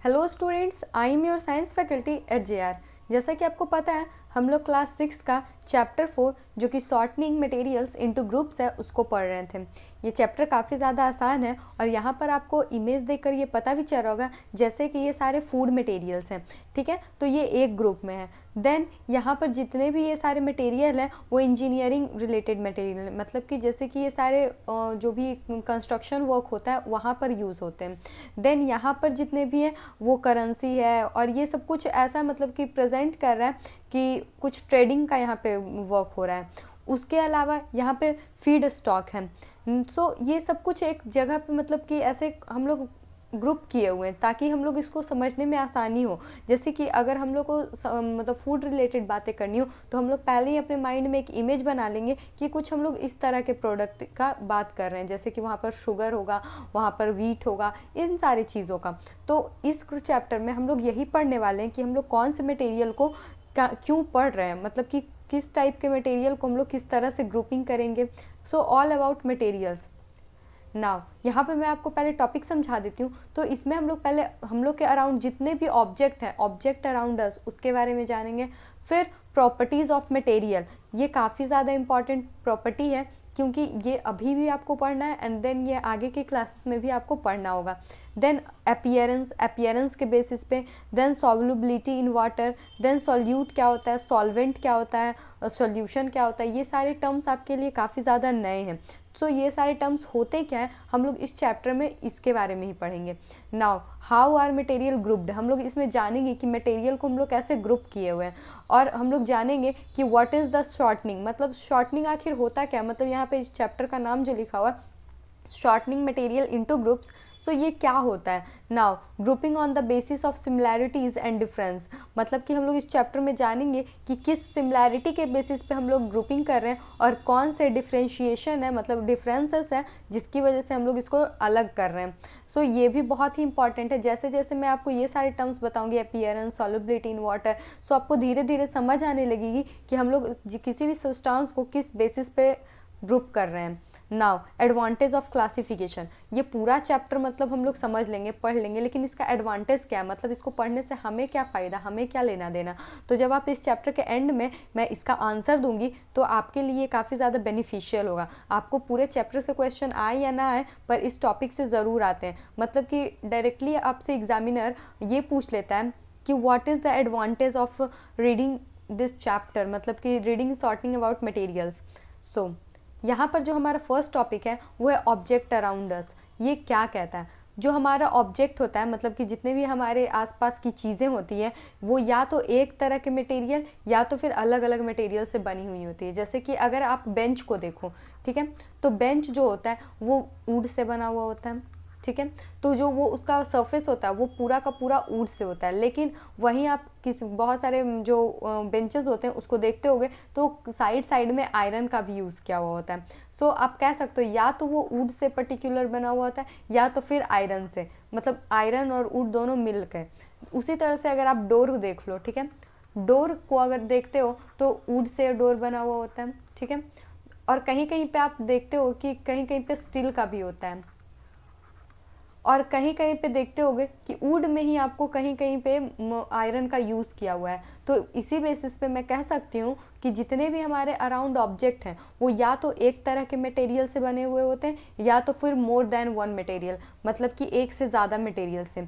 Hello students, I am your science faculty at JR। जैसा कि आपको पता है, हम लोग क्लास 6 का चैप्टर 4 जो कि शॉर्टनिंग मटेरियल्स इनटू ग्रुप्स है उसको पढ़ रहे थे। ये चैप्टर काफ़ी ज़्यादा आसान है और यहाँ पर आपको इमेज देखकर ये पता भी चल रहा होगा जैसे कि ये सारे फूड मटेरियल्स हैं। ठीक है, तो ये एक ग्रुप में है। देन यहाँ पर जितने भी ये सारे मटेरियल हैं वो इंजीनियरिंग रिलेटेड मटेरियल है, मतलब कि जैसे कि ये सारे जो भी कंस्ट्रक्शन वर्क होता है वहाँ पर यूज़ होते हैं। देन यहाँ पर जितने भी हैं वो करेंसी है और ये सब कुछ ऐसा मतलब कि प्रेजेंट कर रहा है कि कुछ ट्रेडिंग का यहाँ पे वर्क हो रहा है। उसके अलावा यहाँ पे फीड स्टॉक है। सो ये सब कुछ एक जगह पे मतलब कि ऐसे हम लोग ग्रुप किए हुए हैं ताकि हम लोग इसको समझने में आसानी हो। जैसे कि अगर हम लोग को मतलब फूड रिलेटेड बातें करनी हो तो हम लोग पहले ही अपने माइंड में एक इमेज बना लेंगे कि कुछ हम लोग इस तरह के प्रोडक्ट का बात कर रहे हैं, जैसे कि वहाँ पर शुगर होगा, वहाँ पर वीट होगा, इन सारी चीज़ों का। तो इस चैप्टर में हम लोग यही पढ़ने वाले हैं कि हम लोग कौन से मटेरियल को क्यों पढ़ रहे हैं, मतलब कि किस टाइप के मटेरियल को हम लोग किस तरह से ग्रुपिंग करेंगे। So all about materials. Now यहाँ पे मैं आपको पहले टॉपिक समझा देती हूँ। तो इसमें हम लोग पहले हम लोग के अराउंड जितने भी ऑब्जेक्ट हैं, ऑब्जेक्ट अराउंड अस, उसके बारे में जानेंगे। फिर प्रॉपर्टीज़ ऑफ मटेरियल, ये काफ़ी ज़्यादा इंपॉर्टेंट प्रॉपर्टी है क्योंकि ये अभी भी आपको पढ़ना है एंड देन ये आगे के क्लासेस में भी आपको पढ़ना होगा। देन अपीयरेंस के बेसिस पे, then solubility in water, then solute क्या होता है, सॉल्वेंट क्या होता है, सॉल्यूशन क्या होता है, ये सारे टर्म्स आपके लिए काफ़ी ज़्यादा नए हैं। सो ये सारे टर्म्स होते क्या हैं, हम लोग इस चैप्टर में इसके बारे में ही पढ़ेंगे। Now how are material grouped, हम लोग इसमें जानेंगे कि मटेरियल को हम लोग कैसे ग्रुप किए हुए हैं। और हम लोग जानेंगे कि व्हाट इज़ द शॉर्टनिंग, मतलब शॉर्टनिंग आखिर होता क्या, मतलब यहाँ पे इस चैप्टर का नाम जो लिखा हुआ है शॉर्टनिंग मटेरियल इनटू ग्रुप्स। सो ये क्या होता है। Now grouping on the basis of similarities and difference, मतलब कि हम लोग इस चैप्टर में जानेंगे कि किस सिमिलैरिटी के बेसिस पे हम लोग ग्रुपिंग कर रहे हैं और कौन से डिफ्रेंशिएशन है, मतलब डिफरेंसेस है जिसकी वजह से हम लोग इसको अलग कर रहे हैं। सो ये भी बहुत ही इंपॉर्टेंट है। जैसे जैसे मैं आपको ये सारे टर्म्स बताऊंगी, अपीयरेंस, सॉल्युबिलिटी इन वाटर, सो आपको धीरे धीरे समझ आने लगेगी कि हम लोग किसी भी सब्सटेंस को किस बेसिस पे ग्रुप कर रहे हैं। नाउ एडवांटेज ऑफ क्लासिफिकेशन, ये पूरा चैप्टर मतलब हम लोग समझ लेंगे, पढ़ लेंगे, लेकिन इसका एडवांटेज क्या है, मतलब इसको पढ़ने से हमें क्या फ़ायदा, हमें क्या लेना देना। तो जब आप इस चैप्टर के एंड में मैं इसका आंसर दूंगी तो आपके लिए काफ़ी ज़्यादा बेनिफिशियल होगा। आपको पूरे चैप्टर से क्वेश्चन आए या ना आए पर इस टॉपिक से ज़रूर आते हैं, मतलब कि डायरेक्टली आपसे एग्जामिनर ये पूछ लेता है कि what is the advantage of reading this chapter, मतलब कि रीडिंग सॉर्टिंग अबाउट मटेरियल्स। सो यहाँ पर जो हमारा फर्स्ट टॉपिक है वो है ऑब्जेक्ट अराउंड अस। ये क्या कहता है, जो हमारा ऑब्जेक्ट होता है, मतलब कि जितने भी हमारे आसपास की चीज़ें होती हैं वो या तो एक तरह के मटेरियल या तो फिर अलग अलग मटेरियल से बनी हुई होती है। जैसे कि अगर आप बेंच को देखो, ठीक है, तो बेंच जो होता है वो वुड से बना हुआ होता है। ठीक है, तो जो वो उसका सरफेस होता है वो पूरा का पूरा वुड से होता है। लेकिन वहीं आप बहुत सारे जो बेंचेस होते हैं उसको देखते होगे तो साइड साइड में आयरन का भी यूज़ किया हुआ होता है। सो आप कह सकते हो या तो वो वुड से पर्टिकुलर बना हुआ होता है या तो फिर आयरन से, मतलब आयरन और वुड दोनों मिल के। उसी तरह से अगर आप डोर देख लो, ठीक है, डोर को अगर देखते हो तो वुड से डोर बना हुआ होता है। ठीक है, और कहीं कहीं पे आप देखते हो कि कहीं कहीं पे स्टील का भी होता है, और कहीं कहीं पे देखते होगे कि वुड में ही आपको कहीं कहीं पे आयरन का यूज़ किया हुआ है। तो इसी बेसिस पे मैं कह सकती हूँ कि जितने भी हमारे अराउंड ऑब्जेक्ट हैं वो या तो एक तरह के मटेरियल से बने हुए होते हैं या तो फिर मोर देन वन मटेरियल, मतलब कि एक से ज़्यादा मटेरियल से।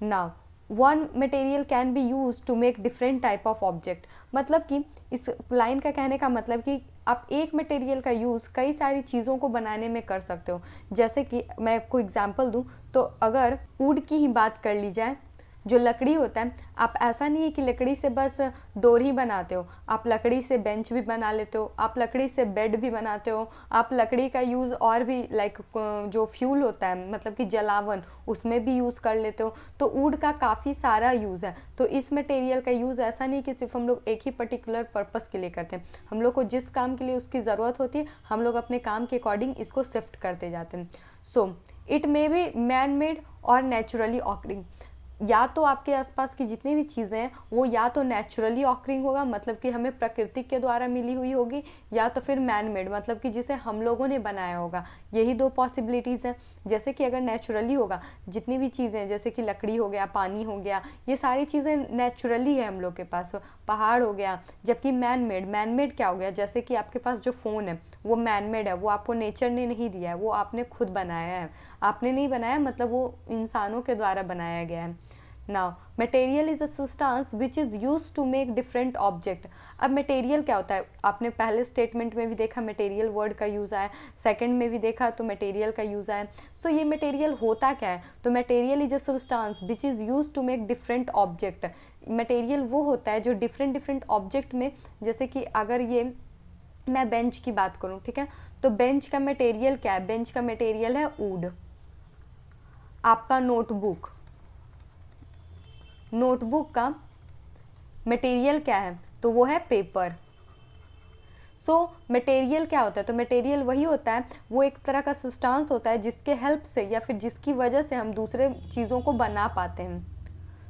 Now one material can be use to make different type of object, मतलब कि इस लाइन का कहने का मतलब कि आप एक मटेरियल का यूज़ कई सारी चीज़ों को बनाने में कर सकते हो। जैसे कि मैं आपको एग्जांपल दूं तो अगर वुड की ही बात कर ली जाए, जो लकड़ी होता है, आप ऐसा नहीं है कि लकड़ी से बस डोर ही बनाते हो, आप लकड़ी से बेंच भी बना लेते हो, आप लकड़ी से बेड भी बनाते हो, आप लकड़ी का यूज़ और भी लाइक जो फ्यूल होता है, मतलब कि जलावन, उसमें भी यूज़ कर लेते हो। तो वुड का काफ़ी सारा यूज़ है। तो इस मटेरियल का यूज़ ऐसा नहीं कि सिर्फ हम लोग एक ही पर्टिकुलर पर्पज़ के लिए करते हैं, हम लोग को जिस काम के लिए उसकी ज़रूरत होती है हम लोग अपने काम के अकॉर्डिंग इसको शिफ्ट करते जाते हैं। So it may be man made और नेचुरली ऑकरिंग, या तो आपके आसपास की जितनी भी चीज़ें हैं वो या तो नेचुरली ऑकरिंग होगा, मतलब कि हमें प्रकृति के द्वारा मिली हुई होगी, या तो फिर मैन मेड, मतलब कि जिसे हम लोगों ने बनाया होगा। यही दो पॉसिबिलिटीज़ हैं। जैसे कि अगर नेचुरली होगा, जितनी भी चीज़ें जैसे कि लकड़ी हो गया, पानी हो गया, ये सारी चीज़ें नेचुरली है हम लोग के पास, पहाड़ हो गया। जबकि मैन मेड क्या हो गया, जैसे कि आपके पास जो फ़ोन है वो मैन मेड है, वो आपको नेचर ने नहीं दिया है, वो आपने खुद बनाया है। आपने नहीं बनाया, मतलब वो इंसानों के द्वारा बनाया गया है। Now material is a substance which is use to make different object. अब मटेरियल क्या होता है, आपने पहले स्टेटमेंट में भी देखा मटेरियल वर्ड का यूज़ आया, सेकंड में भी देखा तो मटेरियल का यूज़ आया। सो ये मटेरियल होता क्या है, तो material is a substance which is use to make different object. Material वो होता है जो डिफरेंट डिफरेंट ऑब्जेक्ट में, जैसे कि अगर ये मैं बेंच की बात करूं, ठीक है, तो बेंच का मटेरियल क्या है, बेंच का मटेरियल है वुड। आपका नोटबुक का मटेरियल क्या है, तो वो है पेपर। सो मटेरियल क्या होता है, तो मटेरियल वही होता है, वो एक तरह का सब्सटेंस होता है जिसके हेल्प से या फिर जिसकी वजह से हम दूसरे चीज़ों को बना पाते हैं।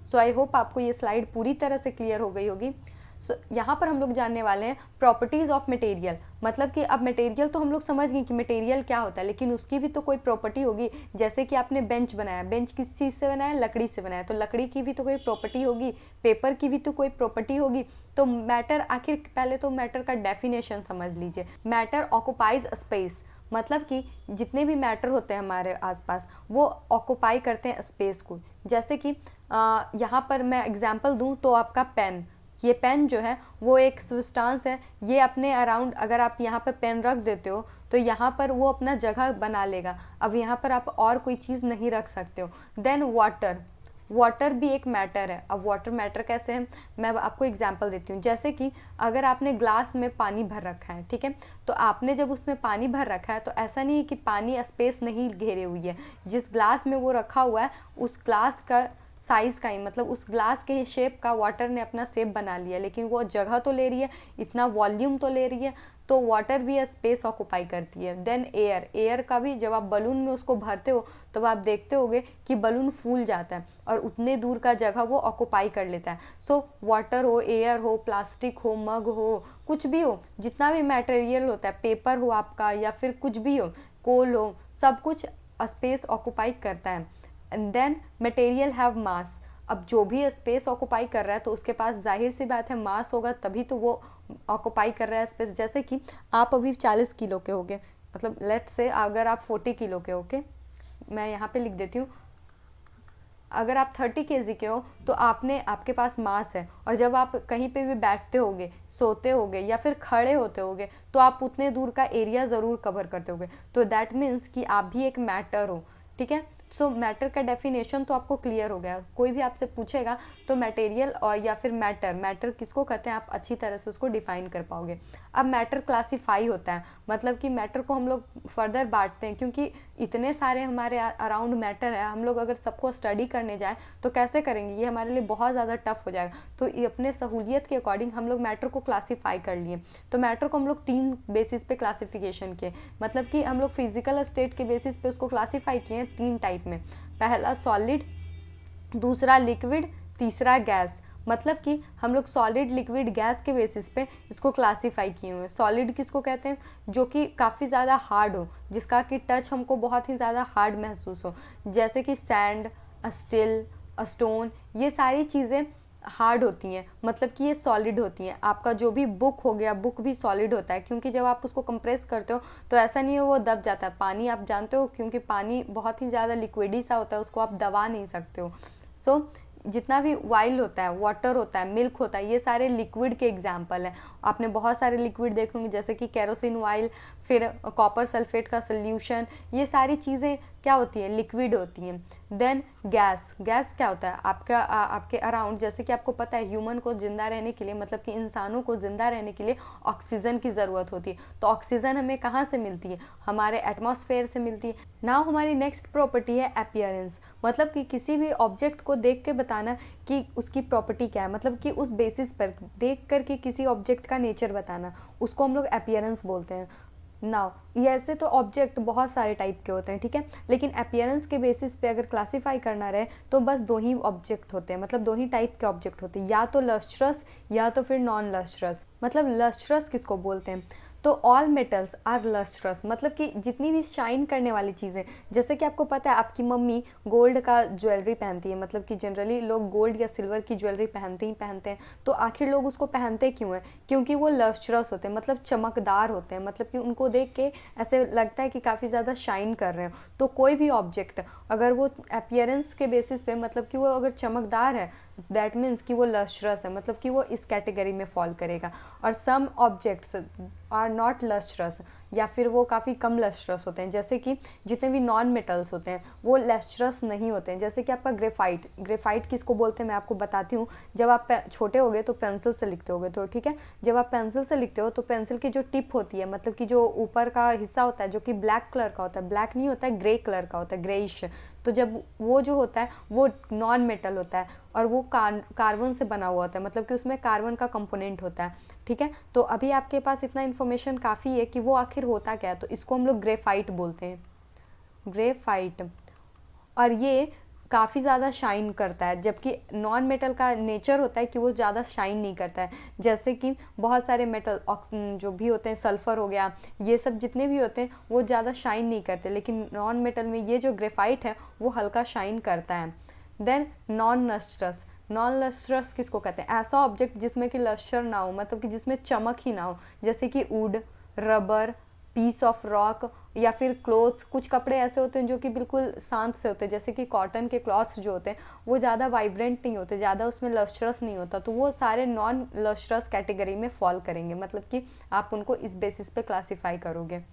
सो आई होप आपको ये स्लाइड पूरी तरह से क्लियर हो गई होगी। सो यहाँ पर हम लोग जानने वाले हैं प्रॉपर्टीज़ ऑफ मटेरियल, मतलब कि अब मटेरियल तो हम लोग समझ गए कि मटेरियल क्या होता है, लेकिन उसकी भी तो कोई प्रॉपर्टी होगी। जैसे कि आपने बेंच बनाया, बेंच किस चीज़ से बनाया, लकड़ी से बनाया, तो लकड़ी की भी तो कोई प्रॉपर्टी होगी, पेपर की भी तो कोई प्रॉपर्टी होगी। तो मैटर, आखिर पहले तो मैटर का डेफिनेशन समझ लीजिए। मैटर ऑक्युपाइज स्पेस, मतलब कि जितने भी मैटर होते हैं हमारे आसपास वो ऑक्युपाई करते हैं स्पेस को। जैसे कि यहाँ पर मैं एग्जांपल दूँ तो आपका पेन, ये पेन जो है वो एक सब्सटेंस है, ये अपने अराउंड अगर आप यहाँ पर पेन रख देते हो तो यहाँ पर वो अपना जगह बना लेगा। अब यहाँ पर आप और कोई चीज़ नहीं रख सकते हो। देन वाटर भी एक मैटर है। अब वाटर मैटर कैसे है, मैं आपको एग्जांपल देती हूँ। जैसे कि अगर आपने ग्लास में पानी भर रखा है, ठीक है, तो आपने जब उसमें पानी भर रखा है तो ऐसा नहीं है कि पानी स्पेस नहीं घेरे हुई है। जिस ग्लास में वो रखा हुआ है उस ग्लास का साइज़ का ही, मतलब उस ग्लास के शेप का वाटर ने अपना शेप बना लिया, लेकिन वो जगह तो ले रही है, इतना वॉल्यूम तो ले रही है। तो वाटर भी स्पेस ऑक्युपाई करती है। देन एयर का भी, जब आप बलून में उसको भरते हो तो आप देखते होगे कि बलून फूल जाता है और उतने दूर का जगह वो ऑक्युपाई कर लेता है। सो वाटर हो, एयर हो, प्लास्टिक हो, मग हो, कुछ भी हो, जितना भी मटेरियल होता है, पेपर हो आपका या फिर कुछ भी हो, कोल हो, सब कुछ स्पेस ऑक्युपाई करता है। And then material have mass. अब जो भी स्पेस ऑक्युपाई कर रहा है तो उसके पास जाहिर सी बात है मास होगा, तभी तो वो ऑक्युपाई कर रहा है स्पेस। जैसे कि आप अभी 40 किलो के होगे, मतलब लेट्स से अगर आप 40 किलो के होगे, मैं यहाँ पे लिख देती हूँ, अगर आप 30 केजी के हो तो आपके पास मास है, और जब आप कहीं पे भी बैठते होगे, सोते होगे या फिर खड़े होते होगे तो आप उतने दूर का एरिया ज़रूर कवर करते होगे। तो दैट मीन्स कि आप भी एक मैटर हो, ठीक है। सो मैटर का डेफिनेशन तो आपको क्लियर हो गया। कोई भी आपसे पूछेगा तो मटेरियल और या फिर मैटर किसको कहते हैं, आप अच्छी तरह से उसको डिफाइन कर पाओगे। अब मैटर क्लासीफाई होता है, मतलब कि मैटर को हम लोग फर्दर बांटते हैं, क्योंकि इतने सारे हमारे अराउंड मैटर है, हम लोग अगर सबको स्टडी करने जाएँ तो कैसे करेंगे, ये हमारे लिए बहुत ज़्यादा टफ हो जाएगा। तो ये अपने सहूलियत के अकॉर्डिंग हम लोग मैटर को क्लासीफाई कर लिए। तो मैटर को हम लोग 3 बेसिस पे क्लासिफिकेशन किए, मतलब कि हम लोग फिजिकल स्टेट के बेसिस पे उसको क्लासीफाई किए 3 टाइप में। पहला सॉलिड, दूसरा लिक्विड, तीसरा गैस। मतलब कि हम लोग सॉलिड, लिक्विड, गैस के बेसिस पे इसको क्लासीफाई किए हुए हैं। सॉलिड किसको कहते हैं, जो कि काफ़ी ज़्यादा हार्ड हो, जिसका कि टच हमको बहुत ही ज़्यादा हार्ड महसूस हो, जैसे कि सैंड, स्टील, स्टोन, ये सारी चीज़ें हार्ड होती हैं, मतलब कि ये सॉलिड होती हैं। आपका जो भी बुक हो गया, बुक भी सॉलिड होता है, क्योंकि जब आप उसको कंप्रेस करते हो तो ऐसा नहीं है वो दब जाता है। पानी आप जानते हो, क्योंकि पानी बहुत ही ज़्यादा लिक्विडी सा होता है, उसको आप दबा नहीं सकते हो। सो जितना भी ऑयल होता है, वाटर होता है, मिल्क होता है, ये सारे लिक्विड के एग्जाम्पल हैं। आपने बहुत सारे लिक्विड देखे होंगे, जैसे कि केरोसिन ऑयल, फिर कॉपर सल्फेट का सोल्यूशन, ये सारी चीज़ें क्या होती हैं, लिक्विड होती हैं। देन गैस क्या होता है, आपके अराउंड, जैसे कि आपको पता है ह्यूमन को ज़िंदा रहने के लिए, मतलब कि इंसानों को ज़िंदा रहने के लिए ऑक्सीजन की ज़रूरत होती है। तो ऑक्सीजन हमें कहाँ से मिलती है, हमारे एटमॉस्फेयर से मिलती है। नाउ हमारी नेक्स्ट प्रॉपर्टी है अपीयरेंस, मतलब कि किसी भी ऑब्जेक्ट को देख के बताना कि उसकी प्रॉपर्टी क्या है, मतलब कि उस बेसिस पर देख कर के किसी ऑब्जेक्ट का नेचर बताना, उसको हम लोग अपीयरेंस बोलते हैं। नाउ ये ऐसे तो ऑब्जेक्ट बहुत सारे टाइप के होते हैं, ठीक है, लेकिन अपीयरेंस के बेसिस पे अगर क्लासिफाई करना रहे तो बस दो ही ऑब्जेक्ट होते हैं, मतलब दो ही टाइप के ऑब्जेक्ट होते हैं, या तो लस्ट्रस या तो फिर नॉन लस्ट्रस। मतलब लस्ट्रस किसको बोलते हैं, तो ऑल मेटल्स आर लस्ट्रस, मतलब कि जितनी भी शाइन करने वाली चीज़ें, जैसे कि आपको पता है आपकी मम्मी गोल्ड का ज्वेलरी पहनती है, मतलब कि जनरली लोग गोल्ड या सिल्वर की ज्वेलरी पहनते ही पहनते हैं, तो आखिर लोग उसको पहनते क्यों हैं, क्योंकि वो लस्ट्रस होते हैं, मतलब चमकदार होते हैं, मतलब कि उनको देख के ऐसे लगता है कि काफ़ी ज़्यादा शाइन कर रहे हैं। तो कोई भी ऑब्जेक्ट अगर वो अपीयरेंस के बेसिस पे, मतलब कि वो अगर चमकदार है, दैट मीन्स कि वो लस्ट्रस है, मतलब कि वो इस कैटेगरी में फॉल करेगा। और some objects are not lustrous, या फिर वो काफ़ी कम लस्ट्रस होते हैं, जैसे कि जितने भी नॉन मेटल्स होते हैं वो लस्ट्रस नहीं होते हैं। जैसे कि आपका ग्रेफाइट, ग्रेफाइट किसको बोलते हैं मैं आपको बताती हूँ। जब आप छोटे होगे तो पेंसिल से लिखते होगे, तो ठीक है, जब आप पेंसिल से लिखते हो तो पेंसिल की जो टिप होती है, मतलब कि जो ऊपर का हिस्सा होता है जो कि ब्लैक कलर का होता है, ब्लैक नहीं होता है, ग्रे कलर का होता है, ग्रेइश, तो जब वो जो होता है वो नॉन मेटल होता है और वो कार्बन से बना हुआ होता है, मतलब कि उसमें कार्बन का कंपोनेंट होता है, ठीक है। तो अभी आपके पास इतना इन्फॉर्मेशन काफ़ी है कि वो आखिर होता क्या है, तो इसको हम लोग ग्रेफाइट बोलते हैं, ग्रेफाइट। और ये काफ़ी ज़्यादा शाइन करता है, जबकि नॉन मेटल का नेचर होता है कि वो ज़्यादा शाइन नहीं करता है। जैसे कि बहुत सारे मेटल जो भी होते हैं, सल्फ़र हो गया, ये सब जितने भी होते हैं वो ज़्यादा शाइन नहीं करते, लेकिन नॉन मेटल में ये जो ग्रेफाइट है वो हल्का शाइन करता है। Then non lustrous, non lustrous किसको कहते हैं, ऐसा ऑब्जेक्ट जिसमें कि लस्टर ना हो, मतलब कि जिसमें चमक ही ना हो, जैसे कि wood, rubber, piece of rock, या फिर क्लोथ्स। कुछ कपड़े ऐसे होते हैं जो कि बिल्कुल शांत से होते हैं, जैसे कि कॉटन के क्लॉथ्स जो होते हैं वो ज़्यादा वाइब्रेंट नहीं होते, ज़्यादा उसमें लस्ट्रस नहीं होता, तो वो सारे नॉन लस्ट्रस कैटेगरी में फॉल करेंगे, मतलब कि आप उनको इस बेसिस पे क्लासीफाई करोगे।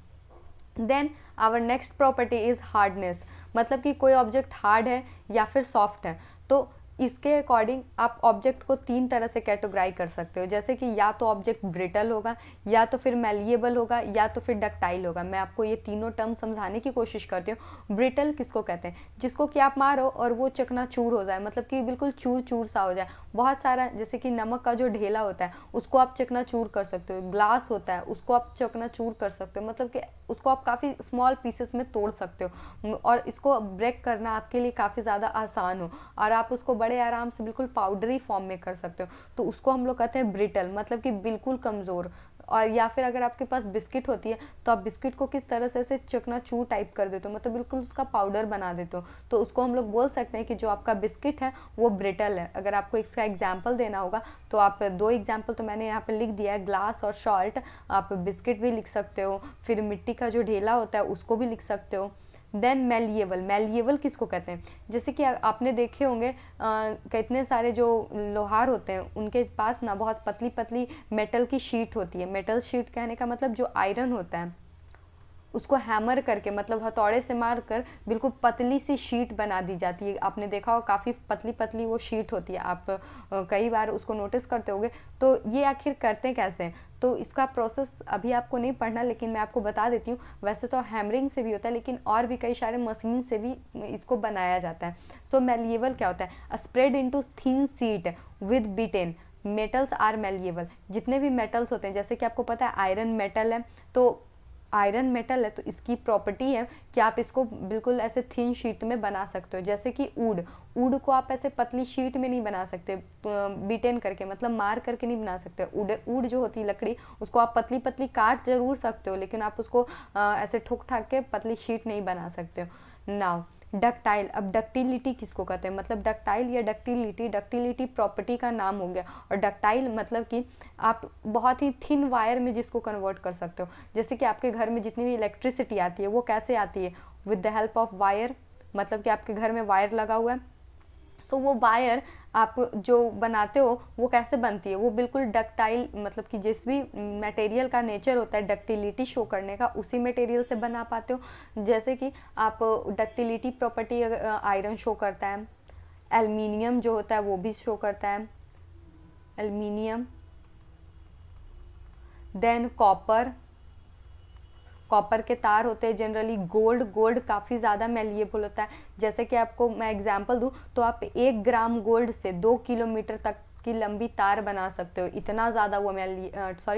Then our next property is hardness, मतलब कि कोई ऑब्जेक्ट हार्ड है या फिर सॉफ्ट है, तो इसके अकॉर्डिंग आप ऑब्जेक्ट को तीन तरह से कैटेगराइज कर सकते हो, जैसे कि या तो ऑब्जेक्ट ब्रिटल होगा, या तो फिर मैलिएबल होगा, या तो फिर डक्टाइल होगा। मैं आपको ये तीनों टर्म समझाने की कोशिश करती हूँ। ब्रिटल किसको कहते हैं, जिसको कि आप मारो और वो चकनाचूर हो जाए, मतलब कि बिल्कुल चूर चूर सा हो जाए। बहुत सारा, जैसे कि नमक का जो ढेला होता है उसको आप चकनाचूर कर सकते हो, ग्लास होता है उसको आप चकनाचूर कर सकते हो, मतलब कि उसको आप काफ़ी स्मॉल पीसेस में तोड़ सकते हो, और इसको ब्रेक करना आपके लिए काफ़ी ज़्यादा आसान हो, और आप उसको बड़े आराम से बिल्कुल पाउडरी फॉर्म में कर सकते हो, तो उसको हम लोग कहते हैं ब्रिटल, मतलब कि बिल्कुल कमज़ोर। और या फिर अगर आपके पास बिस्किट होती है तो आप बिस्किट को किस तरह से ऐसे चकनाचूर टाइप कर देते हो, मतलब बिल्कुल उसका पाउडर बना देते हो, तो उसको हम लोग बोल सकते हैं कि जो आपका बिस्किट है वो ब्रिटल है। अगर आपको इसका एग्जाम्पल देना होगा तो आप दो एग्जाम्पल तो मैंने यहाँ पे लिख दिया है, ग्लास और सॉल्ट, आप बिस्किट भी लिख सकते हो, फिर मिट्टी का जो ढेला होता है उसको भी लिख सकते हो। देन मेलिएबल, मेलिएबल किसको कहते हैं, जैसे कि आपने देखे होंगे कितने सारे जो लोहार होते हैं उनके पास ना बहुत पतली पतली मेटल की शीट होती है। मेटल शीट कहने का मतलब जो आयरन होता है उसको हैमर करके, मतलब हथौड़े से मार कर बिल्कुल पतली सी शीट बना दी जाती है। आपने देखा हो काफ़ी पतली पतली वो शीट होती है, आप कई बार उसको नोटिस करते होंगे। तो ये आखिर करते कैसे हैं, तो इसका प्रोसेस अभी आपको नहीं पढ़ना, लेकिन मैं आपको बता देती हूँ। वैसे तो हैमरिंग से भी होता है, लेकिन और भी कई सारे मशीन से भी इसको बनाया जाता है। सो मेलिएबल क्या होता है, spread into thin sheet with beaten metals are malleable. जितने भी मेटल्स होते हैं, जैसे कि आपको पता है आयरन मेटल है, तो आयरन मेटल है तो इसकी प्रॉपर्टी है कि आप इसको बिल्कुल ऐसे थिन शीट में बना सकते हो। जैसे कि वुड, वुड को आप ऐसे पतली शीट में नहीं बना सकते, बीटेन करके मतलब मार करके नहीं बना सकते। वुड जो होती है लकड़ी, उसको आप पतली पतली काट जरूर सकते हो, लेकिन आप उसको ऐसे ठुक ठाक के पतली शीट नहीं बना सकते हो। नाउ डक्टाइल, अब डक्टिलिटी किसको कहते हैं, मतलब डक्टाइल या डक्टिलिटी, डक्टिलिटी प्रॉपर्टी का नाम हो गया, और डक्टाइल मतलब कि आप बहुत ही थिन वायर में जिसको कन्वर्ट कर सकते हो। जैसे कि आपके घर में जितनी भी इलेक्ट्रिसिटी आती है वो कैसे आती है, with the help of wire, मतलब कि आपके घर में वायर लगा हुआ है। सो वो वायर आप जो बनाते हो वो कैसे बनती है, वो बिल्कुल डक्टाइल, मतलब कि जिस भी मटेरियल का नेचर होता है डक्टिलिटी शो करने का, उसी मटेरियल से बना पाते हो। जैसे कि आप डक्टिलिटी प्रॉपर्टी आयरन शो करता है, एल्युमिनियम जो होता है वो भी शो करता है, एल्युमिनियम। देन कॉपर, कॉपर के तार होते हैं जनरली। गोल्ड, गोल्ड काफ़ी ज़्यादा मेलिएबल होता है। जैसे कि आपको मैं एग्जांपल दूँ तो आप 1 ग्राम गोल्ड से 2 किलोमीटर तक की लंबी तार बना सकते हो, इतना ज़्यादा वो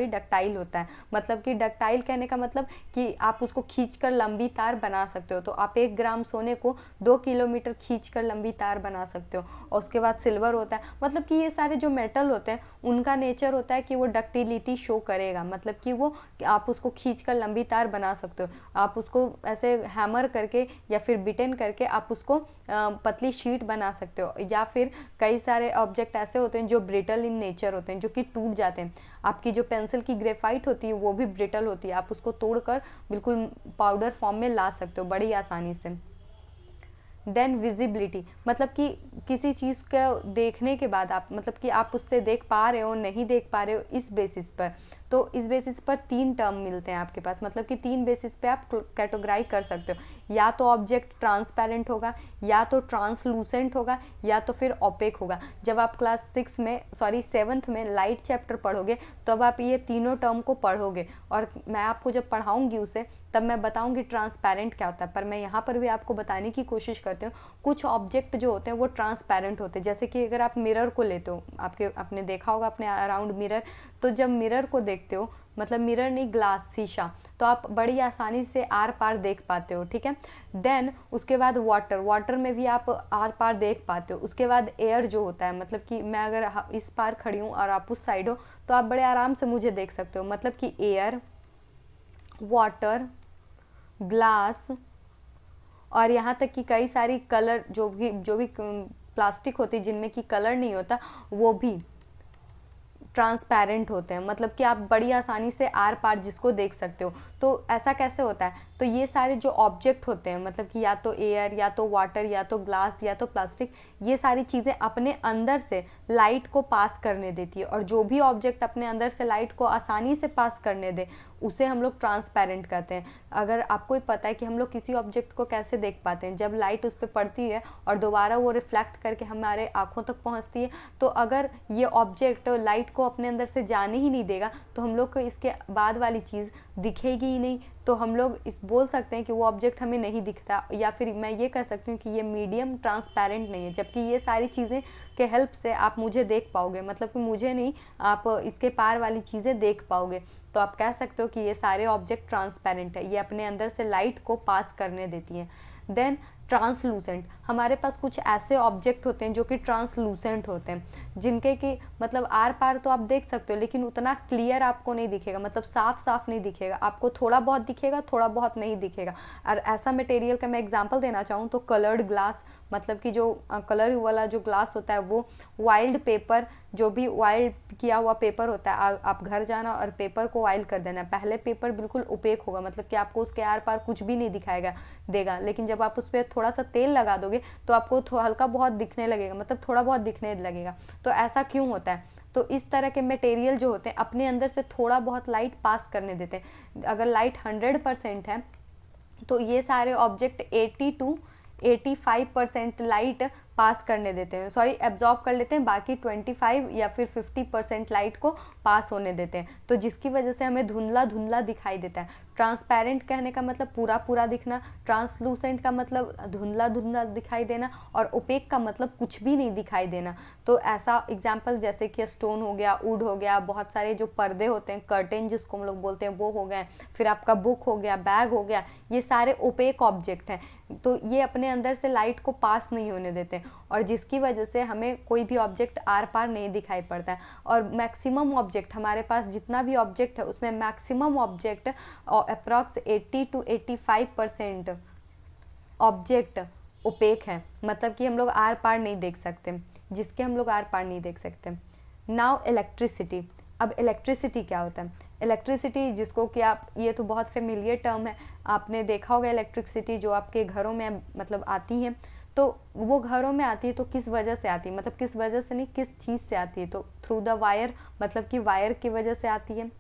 डक्टाइल होता है। मतलब कि डक्टाइल कहने का मतलब कि आप उसको खींचकर लंबी तार बना सकते हो। तो आप 1 ग्राम सोने को 2 किलोमीटर खींचकर लंबी तार बना सकते हो। और उसके बाद सिल्वर होता है, मतलब कि ये सारे जो मेटल होते हैं उनका नेचर होता है कि वो डक्टिलिटी शो करेगा, मतलब कि वो आप उसको खींचकर लंबी तार बना सकते हो। आप उसको ऐसे हैमर करके या फिर बिटेन करके आप उसको पतली शीट बना सकते हो। या फिर कई सारे ऑब्जेक्ट ऐसे होते हैं जो ब्रिटल इन नेचर होते हैं, जो कि टूट जाते हैं। आपकी जो पेंसिल की ग्रेफाइट होती है वो भी ब्रिटल होती है, आप उसको तोड़कर बिल्कुल पाउडर फॉर्म में ला सकते हो बड़ी आसानी से। देन विजिबिलिटी, मतलब कि किसी चीज़ को देखने के बाद आप, मतलब कि आप उससे देख पा रहे हो नहीं देख पा रहे हो, इस बेसिस पर। तो इस बेसिस पर 3 टर्म मिलते हैं आपके पास, मतलब कि 3 बेसिस पे आप कैटेगराइज कर सकते हो। या तो ऑब्जेक्ट ट्रांसपेरेंट होगा, या तो ट्रांसलूसेंट होगा, या तो फिर ओपेक होगा। जब आप क्लास 7th में लाइट चैप्टर पढ़ोगे तब आप ये तीनों टर्म को पढ़ोगे, और मैं आपको जब पढ़ाऊँगी उसे तब मैं बताऊँगी ट्रांसपेरेंट क्या होता है। पर मैं यहाँ पर भी आपको बताने की कोशिश करती हूँ, कुछ ऑब्जेक्ट जो होते हैं वो ट्रांसपेरेंट होते हैं। जैसे कि अगर आप मिरर को लेते हो, आपने देखा होगा अपने अराउंड मिरर, तो जब मिरर को देखते हो, मतलब मिरर नहीं, ग्लास, शीशा, तो आप बड़ी आसानी से आर पार देख पाते हो, ठीक है। देन उसके बाद वाटर में भी आप आर पार देख पाते हो। उसके बाद एयर जो होता है, मतलब कि मैं अगर इस पार खड़ी हूँ और आप उस साइड हो तो आप बड़े आराम से मुझे देख सकते हो। मतलब कि एयर, वाटर, ग्लास, और यहाँ तक कि कई सारी कलर जो भी प्लास्टिक होती है जिनमें कि कलर नहीं होता, वो भी ट्रांसपेरेंट होते हैं। मतलब कि आप बड़ी आसानी से आर पार जिसको देख सकते हो। तो ऐसा कैसे होता है? तो ये सारे जो ऑब्जेक्ट होते हैं, मतलब कि या तो एयर, या तो वाटर, या तो ग्लास, या तो प्लास्टिक, ये सारी चीज़ें अपने अंदर से लाइट को पास करने देती है। और जो भी ऑब्जेक्ट अपने अंदर से लाइट को आसानी से पास करने दे उसे हम लोग ट्रांसपेरेंट कहते हैं। अगर आपको ही पता है कि हम लोग किसी ऑब्जेक्ट को कैसे देख पाते हैं, जब लाइट उस पर पड़ती है और दोबारा वो रिफ्लेक्ट करके हमारे आँखों तक पहुँचती है। तो अगर ये ऑब्जेक्ट लाइट को अपने अंदर से जाने ही नहीं देगा तो हम लोग को इसके बाद वाली चीज़ दिखेगी ही नहीं। तो हम लोग बोल सकते हैं कि वो ऑब्जेक्ट हमें नहीं दिखता। या फिर मैं ये कह सकती हूँ कि ये मीडियम ट्रांसपेरेंट नहीं है, जबकि ये सारी चीज़ें के हेल्प से आप मुझे देख पाओगे, मतलब कि मुझे नहीं, आप इसके पार वाली चीज़ें देख पाओगे। तो आप कह सकते हो कि ये सारे ऑब्जेक्ट ट्रांसपेरेंट है, ये अपने अंदर से लाइट को पास करने देती हैं। देन ट्रांसलूसेंट, हमारे पास कुछ ऐसे ऑब्जेक्ट होते हैं जो कि ट्रांसलूसेंट होते हैं, जिनके कि मतलब आर पार तो आप देख सकते हो लेकिन उतना क्लियर आपको नहीं दिखेगा, मतलब साफ साफ नहीं दिखेगा, आपको थोड़ा बहुत दिखेगा, थोड़ा बहुत नहीं दिखेगा। और ऐसा मटेरियल का मैं एग्जांपल देना चाहूँ तो कलर्ड ग्लास, मतलब कि जो कलर वाला जो ग्लास होता है वो, वाइल्ड पेपर, जो भी वाइल्ड किया हुआ पेपर होता है, आप घर जाना और पेपर को वाइल्ड कर देना। पहले पेपर बिल्कुल ओपेक होगा, मतलब कि आपको उसके आर पार कुछ भी नहीं दिखाएगा देगा, लेकिन जब आप उस पर थोड़ा सा तेल लगा दोगे तो आपको हल्का बहुत दिखने लगेगा, मतलब थोड़ा बहुत दिखने लगेगा। तो ऐसा क्यों होता है? तो इस तरह के मटेरियल जो होते हैं अपने अंदर से थोड़ा बहुत लाइट पास करने देते हैं। अगर लाइट 100% है तो ये सारे ऑब्जेक्ट 80 to 85% लाइट पास करने देते हैं, सॉरी एब्जॉर्ब कर लेते हैं, बाकी 25 या फिर 50% लाइट को पास होने देते हैं। तो जिसकी वजह से हमें धुंधला धुंधला दिखाई देता है। ट्रांसपेरेंट कहने का मतलब पूरा पूरा दिखना, ट्रांसलूसेंट का मतलब धुंधला धुंधला दिखाई देना, और ओपेक का मतलब कुछ भी नहीं दिखाई देना। तो ऐसा एग्जाम्पल जैसे कि स्टोन हो गया, वुड हो गया, बहुत सारे जो पर्दे होते हैं, कर्टेन जिसको हम लोग बोलते हैं, वो हो गए, फिर आपका बुक हो गया, बैग हो गया, ये सारे ओपेक ऑब्जेक्ट हैं। तो ये अपने अंदर से लाइट को पास नहीं होने देते और जिसकी वजह से हमें कोई भी ऑब्जेक्ट आर पार नहीं दिखाई पड़ता है। और मैक्सिमम ऑब्जेक्ट, हमारे पास जितना भी ऑब्जेक्ट है उसमें maximum object approx 80 to 85% object opaque है, मतलब कि हम लोग आर पार नहीं देख सकते, जिसके हम लोग आर पार नहीं देख सकते। Now electricity. अब इलेक्ट्रिसिटी क्या होता है? इलेक्ट्रिसिटी जिसको कि आप, ये तो बहुत फेमिलियर टर्म है, आपने देखा होगा इलेक्ट्रिसिटी जो आपके घरों में मतलब आती है। तो वो घरों में आती है तो किस वजह से आती है, मतलब किस वजह से नहीं, किस चीज़ से आती है? तो थ्रू द वायर, मतलब कि वायर की वजह से आती है।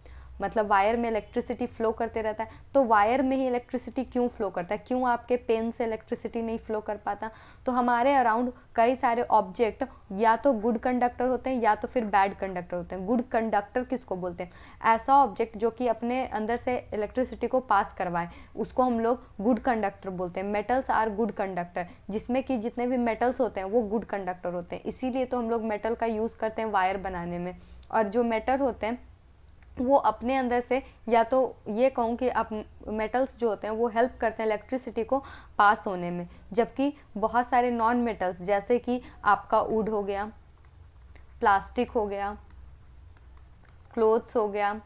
मतलब वायर में इलेक्ट्रिसिटी फ्लो करते रहता है, तो वायर में ही इलेक्ट्रिसिटी क्यों फ्लो करता है, क्यों आपके पेन से इलेक्ट्रिसिटी नहीं फ्लो कर पाता? तो हमारे अराउंड कई सारे ऑब्जेक्ट या तो गुड कंडक्टर होते हैं या तो फिर बैड कंडक्टर होते हैं। गुड कंडक्टर किसको बोलते हैं? ऐसा ऑब्जेक्ट जो कि अपने अंदर से इलेक्ट्रिसिटी को पास करवाए, उसको हम लोग गुड कंडक्टर बोलते हैं। मेटल्स आर गुड कंडक्टर, जिसमें कि जितने भी मेटल्स होते हैं वो गुड कंडक्टर होते हैं, इसीलिए तो हम लोग मेटल का यूज़ करते हैं वायर बनाने में। और जो मेटल होते हैं वो अपने अंदर से, या तो ये कहूँ कि आप मेटल्स जो होते हैं वो हेल्प करते हैं इलेक्ट्रिसिटी को पास होने में, जबकि बहुत सारे नॉन मेटल्स जैसे कि आपका वुड हो गया, प्लास्टिक हो गया, क्लोथ्स हो गया,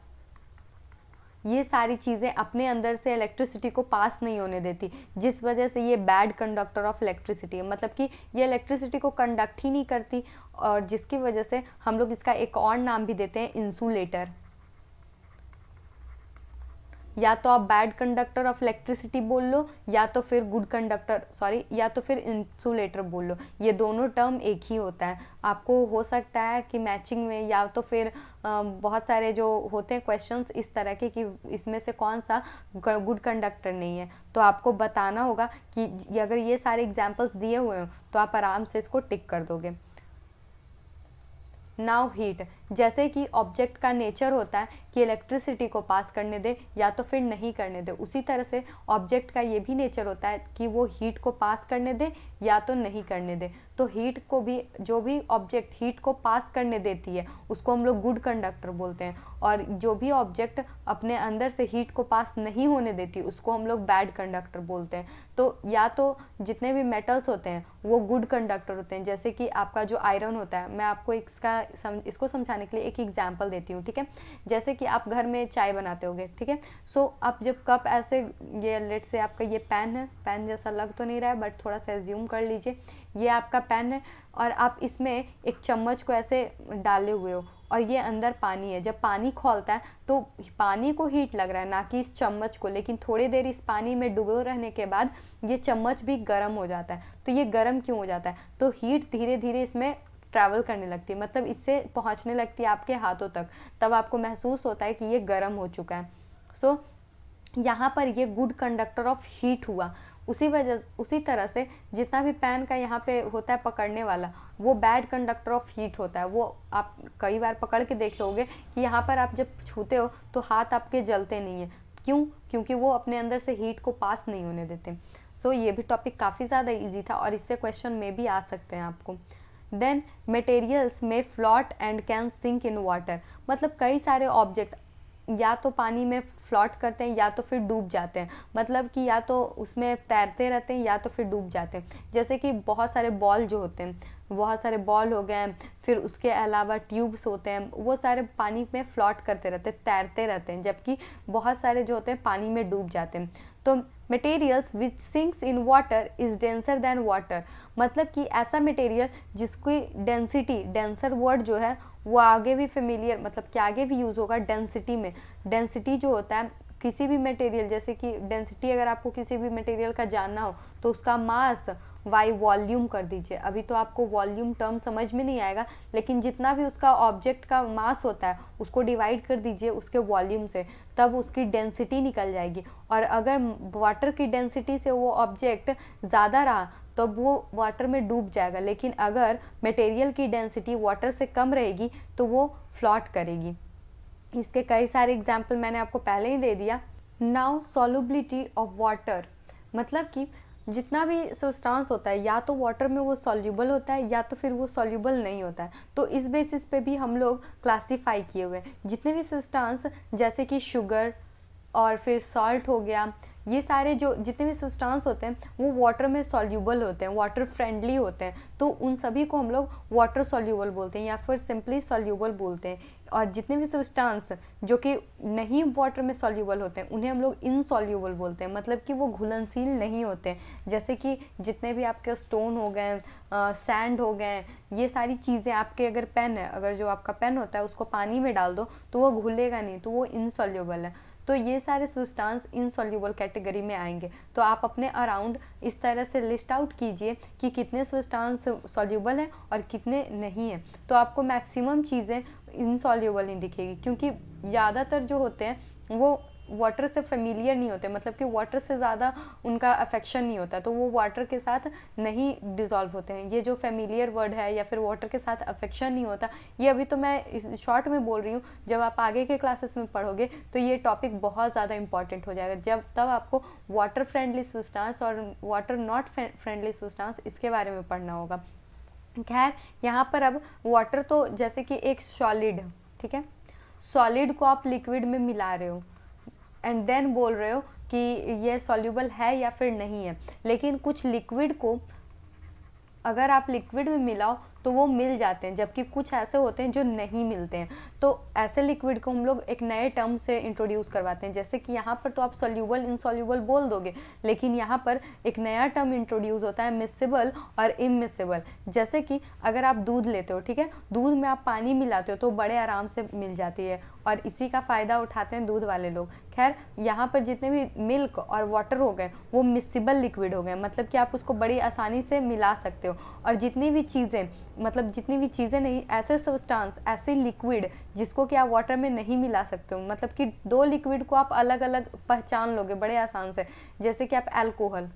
ये सारी चीज़ें अपने अंदर से इलेक्ट्रिसिटी को पास नहीं होने देती, जिस वजह से ये बैड कंडक्टर ऑफ इलेक्ट्रिसिटी है। मतलब कि ये इलेक्ट्रिसिटी को कंडक्ट ही नहीं करती, और जिसकी वजह से हम लोग इसका एक और नाम भी देते हैं इंसुलेटर। या तो आप बैड कंडक्टर ऑफ इलेक्ट्रिसिटी बोल लो, या तो फिर गुड कंडक्टर, सॉरी, या तो फिर इंसुलेटर बोल लो। ये दोनों टर्म एक ही होता है। आपको हो सकता है कि मैचिंग में या तो फिर बहुत सारे जो होते हैं क्वेश्चंस इस तरह के कि इसमें से कौन सा गुड कंडक्टर नहीं है, तो आपको बताना होगा कि अगर ये सारे एग्जाम्पल्स दिए हुए हों तो आप आराम से इसको टिक कर दोगे। नाउ हीट, जैसे कि ऑब्जेक्ट का नेचर होता है कि इलेक्ट्रिसिटी को पास करने दे या तो फिर नहीं करने दे, उसी तरह से ऑब्जेक्ट का ये भी नेचर होता है कि वो हीट को पास करने दे या तो नहीं करने दे। तो हीट को भी, जो भी ऑब्जेक्ट हीट को पास करने देती है उसको हम लोग गुड कंडक्टर बोलते हैं, और जो भी ऑब्जेक्ट अपने अंदर से हीट को पास नहीं होने देती उसको हम लोग बैड कंडक्टर बोलते हैं। तो या तो जितने भी मेटल्स होते हैं वो गुड कंडक्टर होते हैं, जैसे कि आपका जो आयरन होता है, मैं आपको इसको समझाने के लिए एक एग्जांपल देती हूँ, ठीक है। जैसे कि आप घर में चाय बनाते होगे, ठीक है। सो आप जब कप ऐसे, ये लेट से आपका ये पैन है, पैन जैसा लग तो नहीं रहा है बट थोड़ा सा एज्यूम कर लीजिए, ये आपका पैन है और आप इसमें एक चम्मच को ऐसे डाले हुए हो और ये अंदर पानी है। जब पानी खौलता है तो पानी को हीट लग रहा है, ना कि इस चम्मच को, लेकिन थोड़ी देर इस पानी में डूबे रहने के बाद ये चम्मच भी गर्म हो जाता है। तो ये गर्म क्यों हो जाता है? तो हीट धीरे धीरे इसमें ट्रैवल करने लगती है, मतलब इससे पहुंचने लगती है आपके हाथों तक, तब आपको महसूस होता है कि ये गर्म हो चुका है। सो यहाँ पर ये गुड कंडक्टर ऑफ हीट हुआ। उसी तरह से जितना भी पैन का यहाँ पे होता है पकड़ने वाला, वो बैड कंडक्टर ऑफ हीट होता है। वो आप कई बार पकड़ के देख लोगे कि यहाँ पर आप जब छूते हो तो हाथ आपके जलते नहीं है, क्यों? क्योंकि वो अपने अंदर से हीट को पास नहीं होने देते। सो ये भी टॉपिक काफ़ी ज़्यादा ईजी था और इससे क्वेश्चन में भी आ सकते हैं आपको। देन मटेरियल्स में float and can sink in water, मतलब कई सारे ऑब्जेक्ट या तो पानी में फ्लॉट करते हैं या तो फिर डूब जाते हैं, मतलब कि या तो उसमें तैरते रहते हैं या तो फिर डूब जाते हैं। जैसे कि बहुत सारे बॉल जो होते हैं, बहुत सारे बॉल हो गए, फिर उसके अलावा ट्यूब्स होते हैं, वो सारे पानी में फ्लॉट करते रहते हैं, तैरते रहते हैं, जबकि बहुत सारे जो होते हैं पानी में डूब जाते हैं। तो materials which sinks in water is denser than water, मतलब कि ऐसा मटेरियल जिसकी डेंसिटी, डेंसर वर्ड जो है वो आगे भी फेमिलियर, मतलब कि आगे भी यूज़ होगा डेंसिटी में। डेंसिटी जो होता है किसी भी मटेरियल, जैसे कि डेंसिटी अगर आपको किसी भी मटेरियल का जानना हो तो उसका मास वाई वॉल्यूम कर दीजिए। अभी तो आपको वॉल्यूम टर्म समझ में नहीं आएगा, लेकिन जितना भी उसका ऑब्जेक्ट का मास होता है उसको डिवाइड कर दीजिए उसके वॉल्यूम से, तब उसकी डेंसिटी निकल जाएगी। और अगर वाटर की डेंसिटी से वो ऑब्जेक्ट ज़्यादा रहा तो वो वाटर में डूब जाएगा, लेकिन अगर मटेरियल की डेंसिटी वाटर से कम रहेगी तो वो फ्लॉट करेगी। इसके कई सारे एग्जाम्पल मैंने आपको पहले ही दे दिया। नाउ सॉल्युबिलिटी ऑफ वाटर, मतलब कि जितना भी सब्सटेंस होता है या तो वाटर में वो सॉल्युबल होता है या तो फिर वो सॉल्युबल नहीं होता है। तो इस बेसिस पे भी हम लोग क्लासीफाई किए हुए हैं। जितने भी सब्सटेंस जैसे कि शुगर और फिर सॉल्ट हो गया, ये सारे जो जितने भी सब्सटेंस होते हैं वो वाटर में सॉल्युबल होते हैं, वाटर फ्रेंडली होते हैं, तो उन सभी को हम लोग वाटर सॉल्युबल बोलते हैं या फिर सिंपली सॉल्युबल बोलते हैं। और जितने भी सब्सटेंस जो कि नहीं वाटर में सॉल्युबल होते हैं उन्हें हम लोग इनसॉल्युबल बोलते हैं, मतलब कि वो घुलनशील नहीं होते हैं। जैसे कि जितने भी आपके स्टोन हो गए, सैंड हो गए, ये सारी चीज़ें आपके, अगर पेन है, अगर जो आपका पेन होता है उसको पानी में डाल दो तो वो घुलेगा नहीं, तो वो इनसॉल्युबल है। तो ये सारे सब्सटेंस इनसॉल्युबल कैटेगरी में आएंगे। तो आप अपने अराउंड इस तरह से लिस्ट आउट कीजिए कि कितने सब्सटेंस सॉल्युबल हैं और कितने नहीं हैं। तो आपको मैक्सिमम चीज़ें इनसॉल्युबल नहीं दिखेगी, क्योंकि ज़्यादातर जो होते हैं वो वाटर से फेमिलियर नहीं होते, मतलब कि वाटर से ज़्यादा उनका अफेक्शन नहीं होता, तो वो वाटर के साथ नहीं डिज़ोल्व होते हैं। ये जो फेमिलियर वर्ड है या फिर वाटर के साथ अफेक्शन नहीं होता, ये अभी तो मैं इस शॉर्ट में बोल रही हूँ। जब आप आगे के क्लासेस में पढ़ोगे तो ये टॉपिक बहुत ज़्यादा इंपॉर्टेंट हो जाएगा, जब तब आपको वाटर फ्रेंडली सब्सटेंस और वाटर नॉट फ्रेंडली सब्सटेंस इसके बारे में पढ़ना होगा। खैर, यहाँ पर अब वाटर तो जैसे कि एक सॉलिड, ठीक है, सॉलिड को आप लिक्विड में मिला रहे हो एंड देन बोल रहे हो कि ये सॉल्युबल है या फिर नहीं है। लेकिन कुछ लिक्विड को अगर आप लिक्विड में मिलाओ तो वो मिल जाते हैं, जबकि कुछ ऐसे होते हैं जो नहीं मिलते हैं। तो ऐसे लिक्विड को हम लोग एक नए टर्म से इंट्रोड्यूस करवाते हैं। जैसे कि यहाँ पर तो आप सॉल्युबल इनसॉल्युबल बोल दोगे, लेकिन यहाँ पर एक नया टर्म इंट्रोड्यूस होता है, मिसिबल और इमिसिबल। जैसे कि अगर आप दूध लेते हो, ठीक है, दूध में आप पानी मिलाते हो तो बड़े आराम से मिल जाती है और इसी का फ़ायदा उठाते हैं दूध वाले लोग। खैर, यहाँ पर जितने भी मिल्क और वाटर हो गए वो मिसिबल लिक्विड हो गए, मतलब कि आप उसको बड़ी आसानी से मिला सकते हो। और जितनी भी चीज़ें, मतलब जितनी भी चीज़ें नहीं, ऐसे सब्सटेंस, ऐसे लिक्विड जिसको कि आप वाटर में नहीं मिला सकते हो, मतलब कि दो लिक्विड को आप अलग अलग पहचान लोगे बड़े आसान से। जैसे कि आप अल्कोहल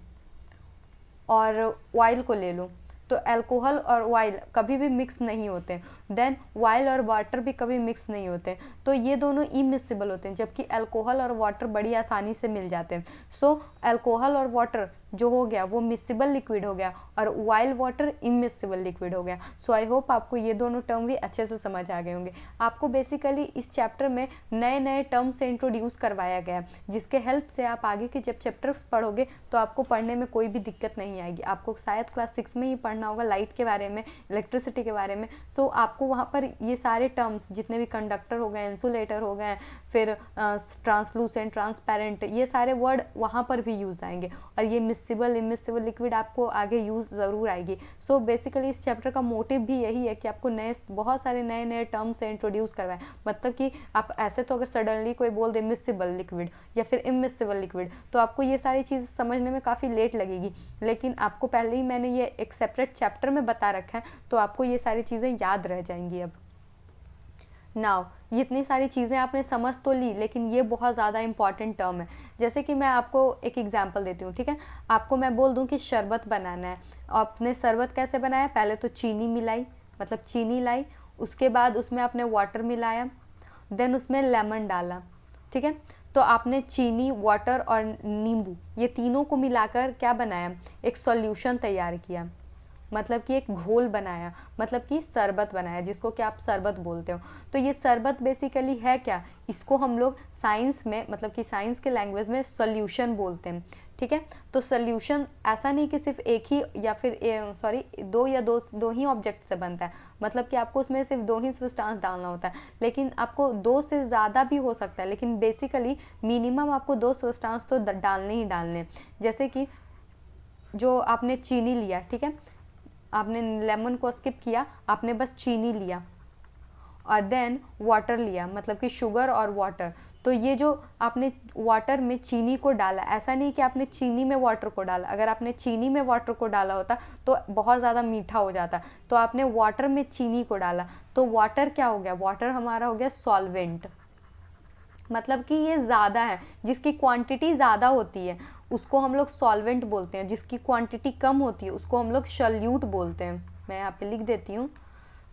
और ऑयल को ले लो, तो अल्कोहल और ऑयल कभी भी मिक्स नहीं होते। देन ऑयल और वाटर भी कभी मिक्स नहीं होते, तो ये दोनों इमिसिबल होते हैं, जबकि अल्कोहल और वाटर बड़ी आसानी से मिल जाते हैं। सो अल्कोहल और वाटर जो हो गया वो मिसिबल लिक्विड हो गया और ऑयल वाटर इमिसिबल लिक्विड हो गया। सो आई होप आपको ये दोनों टर्म भी अच्छे से समझ आ गए होंगे। आपको बेसिकली इस चैप्टर में नए नए टर्म से इंट्रोड्यूस करवाया गया है, जिसके हेल्प से आप आगे के जब चैप्टर्स पढ़ोगे तो आपको पढ़ने में कोई भी दिक्कत नहीं आएगी। आपको शायद क्लास 6 में ही पढ़ना होगा लाइट के बारे में, इलेक्ट्रिसिटी के बारे में। सो आपको वहाँ पर ये सारे टर्म्स, जितने भी कंडक्टर हो गए, इंसुलेटर हो गए, फिर ट्रांसलूसेंट, ट्रांसपेरेंट, ये सारे वर्ड वहाँ पर भी यूज़ आएंगे और ये मिसिबल इमिसिबल लिक्विड आपको आगे यूज़ ज़रूर आएगी। सो बेसिकली इस चैप्टर का मोटिव भी यही है कि आपको बहुत सारे नए नए टर्म्स से इंट्रोड्यूस करवाएं। मतलब कि आप ऐसे तो अगर सडनली कोई बोल दे मिसिबल लिक्विड या फिर इमिसिबल लिक्विड तो आपको ये सारी चीज़ समझने में काफ़ी लेट लगेगी, लेकिन आपको पहले ही मैंने ये एक सेपरेट चैप्टर में बता रखा है, तो आपको ये सारी चीज़ें याद रह जाएंगी। अब नाउ ये इतनी सारी चीज़ें आपने समझ तो ली, लेकिन ये बहुत ज़्यादा इंपॉर्टेंट टर्म है। जैसे कि मैं आपको एक एग्जांपल देती हूँ, ठीक है। आपको मैं बोल दूँ कि शरबत बनाना है, आपने शरबत कैसे बनाया? पहले तो चीनी मिलाई, मतलब चीनी लाई, उसके बाद उसमें आपने वाटर मिलाया, देन उसमें लेमन डाला, ठीक है। तो आपने चीनी, वाटर और नींबू ये तीनों को मिलाकर क्या बनाया? एक सॉल्यूशन तैयार किया, मतलब कि एक घोल बनाया, मतलब कि शरबत बनाया, जिसको कि आप शरबत बोलते हो। तो ये शरबत बेसिकली है क्या? इसको हम लोग साइंस में, मतलब कि साइंस के लैंग्वेज में सॉल्यूशन बोलते हैं, ठीक है। तो सॉल्यूशन ऐसा नहीं कि सिर्फ एक ही या फिर दो ही ऑब्जेक्ट से बनता है, मतलब कि आपको उसमें सिर्फ दो ही सब्सटेंस डालना होता है, लेकिन आपको दो से ज़्यादा भी हो सकता है, लेकिन बेसिकली मिनिमम आपको दो सब्सटेंस तो डालने ही डालने। जैसे कि जो आपने चीनी लिया, ठीक है, आपने लेमन को स्किप किया, आपने बस चीनी लिया और देन वाटर लिया, मतलब कि शुगर और वाटर। तो ये जो आपने वाटर में चीनी को डाला, ऐसा नहीं कि आपने चीनी में वाटर को डाला। अगर आपने चीनी में वाटर को डाला होता तो बहुत ज़्यादा मीठा हो जाता, तो आपने वाटर में चीनी को डाला, तो वाटर क्या हो गया? वाटर हमारा हो गया सॉल्वेंट, मतलब कि ये ज़्यादा है, जिसकी क्वांटिटी ज़्यादा होती है उसको हम लोग सॉल्वेंट बोलते हैं, जिसकी क्वांटिटी कम होती है उसको हम लोग सॉल्यूट बोलते हैं। मैं यहाँ पे लिख देती हूँ,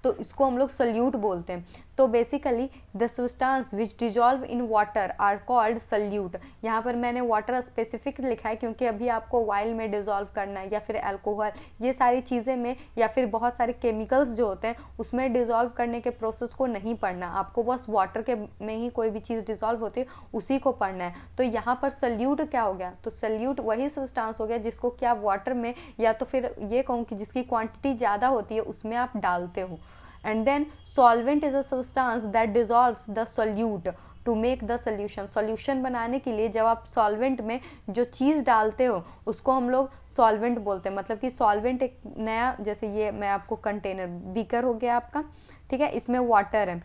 तो इसको हम लोग सल्यूट बोलते हैं। तो basically the substance which dissolve in water are called solute. यहाँ पर मैंने वाटर स्पेसिफिक लिखा है क्योंकि अभी आपको वाइल में डिजॉल्व करना है या फिर अल्कोहल, ये सारी चीज़ें में, या फिर बहुत सारे केमिकल्स जो होते हैं उसमें डिजॉल्व करने के प्रोसेस को नहीं पढ़ना, आपको बस वाटर के में ही कोई भी चीज़ डिजॉल्व होती है उसी को पढ़ना है। तो यहाँ पर सल्यूट क्या हो गया? तो सल्यूट वही सब्सटेंस हो गया जिसको कि आप वाटर में, या तो फिर ये कहूँ कि जिसकी क्वांटिटी ज़्यादा होती है उसमें आप डालते हो। And then solvent is a substance that dissolves the solute to make the solution। Solution बनाने के लिए जब आप सॉल्वेंट में जो चीज़ डालते हो उसको हम लोग सॉल्वेंट बोलते हैं। मतलब कि सॉल्वेंट एक नया, जैसे ये मैं आपको कंटेनर, बीकर हो गया आपका, ठीक है, इसमें वाटर है,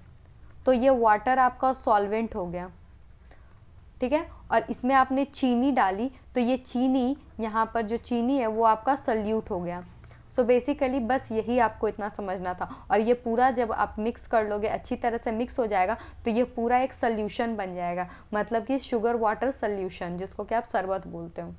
तो ये वाटर आपका सॉल्वेंट हो गया। ठीक है, और इसमें आपने चीनी डाली तो ये चीनी, यहाँ पर जो चीनी है वो आपका सल्यूट हो गया। सो बेसिकली बस यही आपको इतना समझना था, और ये पूरा जब आप मिक्स कर लोगे, अच्छी तरह से मिक्स हो जाएगा, तो ये पूरा एक सल्यूशन बन जाएगा, मतलब कि शुगर वाटर सल्यूशन, जिसको कि आप शरबत बोलते हो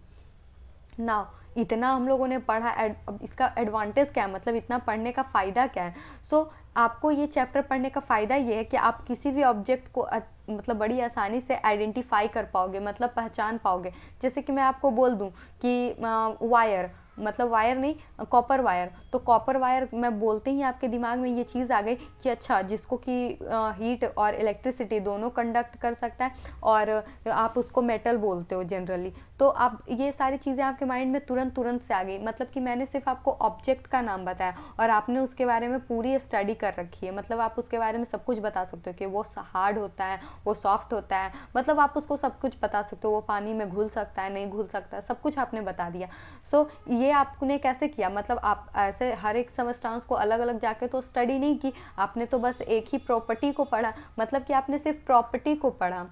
ना। इतना हम लोगों ने पढ़ा, अब इसका एडवांटेज क्या है, मतलब इतना पढ़ने का फ़ायदा क्या है। सो आपको ये चैप्टर पढ़ने का फ़ायदा ये है कि आप किसी भी ऑब्जेक्ट को मतलब बड़ी आसानी से आइडेंटिफाई कर पाओगे, मतलब पहचान पाओगे। जैसे कि मैं आपको बोल दूं कि वायर, मतलब वायर नहीं, कॉपर वायर, तो कॉपर वायर मैं बोलते ही आपके दिमाग में ये चीज़ आ गई कि अच्छा, जिसको कि हीट और इलेक्ट्रिसिटी दोनों कंडक्ट कर सकता है, और आप उसको मेटल बोलते हो जनरली। तो आप ये सारी चीज़ें आपके माइंड में तुरंत से आ गई, मतलब कि मैंने सिर्फ आपको ऑब्जेक्ट का नाम बताया और आपने उसके बारे में पूरी स्टडी कर रखी है, मतलब आप उसके बारे में सब कुछ बता सकते हो कि वो हार्ड होता है, वो सॉफ्ट होता है, मतलब आप उसको सब कुछ बता सकते हो, वो पानी में घुल सकता है, नहीं घुल सकता है, सब कुछ आपने बता दिया। सो ये आपने कैसे किया, मतलब आप ऐसे हर एक सबस्टांस को अलग अलग जाके तो स्टडी नहीं की, आपने तो बस एक ही प्रॉपर्टी को पढ़ा, मतलब कि आपने सिर्फ प्रॉपर्टी को पढ़ा